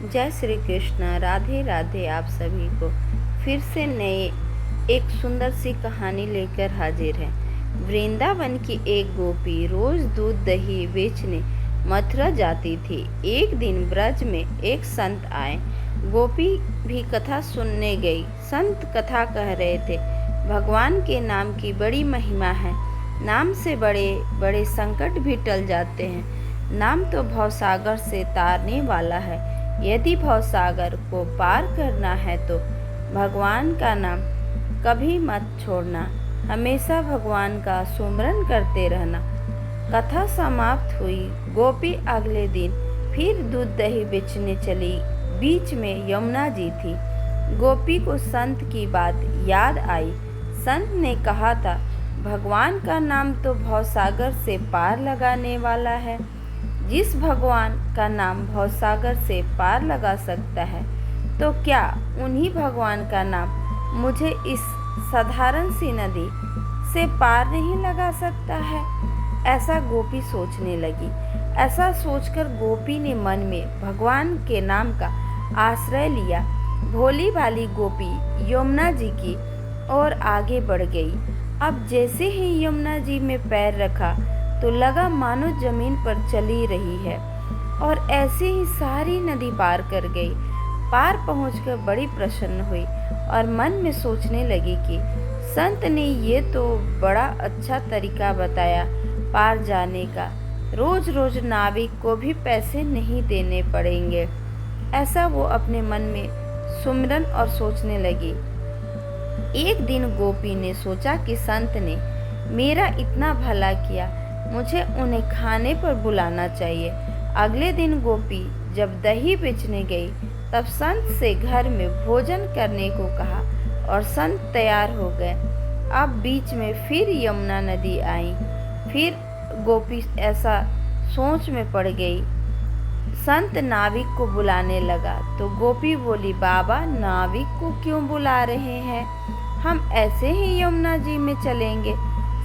जय श्री कृष्ण। राधे राधे। आप सभी को फिर से नए एक सुंदर सी कहानी लेकर हाजिर है। वृंदावन की एक गोपी रोज दूध दही बेचने मथुरा जाती थी। एक दिन ब्रज में एक संत आए। गोपी भी कथा सुनने गई। संत कथा कह रहे थे, भगवान के नाम की बड़ी महिमा है। नाम से बड़े बड़े संकट भी टल जाते हैं। नाम तो भवसागर से तारने वाला है। यदि भवसागर को पार करना है तो भगवान का नाम कभी मत छोड़ना। हमेशा भगवान का सुमरन करते रहना। कथा समाप्त हुई। गोपी अगले दिन फिर दूध दही बेचने चली। बीच में यमुना जी थी। गोपी को संत की बात याद आई। संत ने कहा था, भगवान का नाम तो भवसागर से पार लगाने वाला है। जिस भगवान का नाम भवसागर से पार लगा सकता है, तो क्या उन्हीं भगवान का नाम मुझे इस साधारण सी नदी से पार नहीं लगा सकता है? ऐसा गोपी सोचने लगी। ऐसा सोचकर गोपी ने मन में भगवान के नाम का आश्रय लिया। भोली भाली गोपी यमुना जी की ओर आगे बढ़ गई। अब जैसे ही यमुना जी में पैर रखा तो लगा मानो जमीन पर चली रही है, और ऐसे ही सारी नदी पार कर गई। पार पहुंचकर बड़ी प्रसन्न हुई और मन में सोचने लगी कि संत ने ये तो बड़ा अच्छा तरीका बताया पार जाने का। रोज रोज नाविक को भी पैसे नहीं देने पड़ेंगे। ऐसा वो अपने मन में सुमिरन और सोचने लगी। एक दिन गोपी ने सोचा कि संत ने मेरा इतना भला किया, मुझे उन्हें खाने पर बुलाना चाहिए। अगले दिन गोपी जब दही बेचने गई तब संत से घर में भोजन करने को कहा और संत तैयार हो गए। अब बीच में फिर यमुना नदी आई। फिर गोपी ऐसा सोच में पड़ गई। संत नाविक को बुलाने लगा तो गोपी बोली, बाबा नाविक को क्यों बुला रहे हैं? हम ऐसे ही यमुना जी में चलेंगे।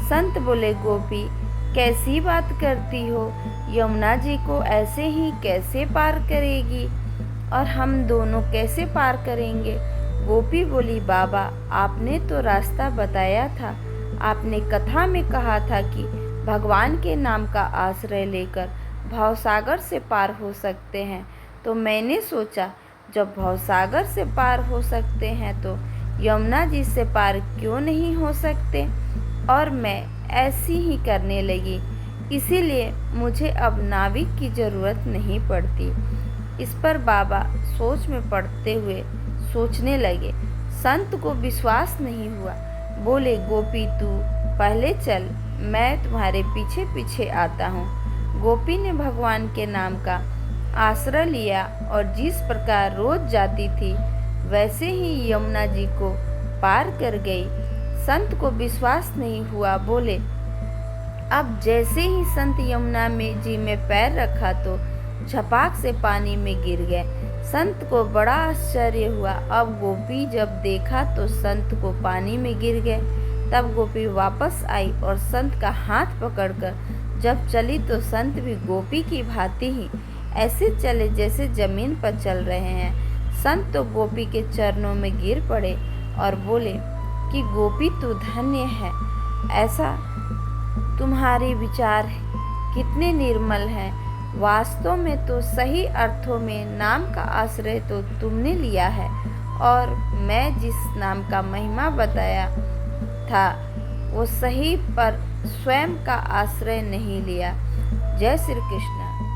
संत बोले, गोपी कैसी बात करती हो? यमुना जी को ऐसे ही कैसे पार करेगी, और हम दोनों कैसे पार करेंगे? गोपी बोली, बाबा आपने तो रास्ता बताया था। आपने कथा में कहा था कि भगवान के नाम का आश्रय लेकर भवसागर से पार हो सकते हैं। तो मैंने सोचा, जब भवसागर से पार हो सकते हैं तो यमुना जी से पार क्यों नहीं हो सकते? और मैं ऐसी ही करने लगी। इसीलिए मुझे अब नाविक की जरूरत नहीं पड़ती। इस पर बाबा सोच में पड़ते हुए सोचने लगे। संत को विश्वास नहीं हुआ। बोले, गोपी तू पहले चल, मैं तुम्हारे पीछे पीछे आता हूँ। गोपी ने भगवान के नाम का आश्रय लिया और जिस प्रकार रोज जाती थी वैसे ही यमुना जी को पार कर गई। संत को विश्वास नहीं हुआ। बोले, अब जैसे ही संत यमुना में जी में पैर रखा तो झपाक से पानी में गिर गए। संत को बड़ा आश्चर्य हुआ। अब गोपी जब देखा तो संत को पानी में गिर गए। तब गोपी वापस आई और संत का हाथ पकड़कर जब चली तो संत भी गोपी की भांति ही ऐसे चले जैसे जमीन पर चल रहे हैं। संत तो गोपी के चरणों में गिर पड़े और बोले कि गोपी तू धन्य है। ऐसा तुम्हारे विचार कितने निर्मल हैं। वास्तव में तो सही अर्थों में नाम का आश्रय तो तुमने लिया है, और मैं जिस नाम का महिमा बताया था वो सही पर स्वयं का आश्रय नहीं लिया। जय श्री कृष्ण।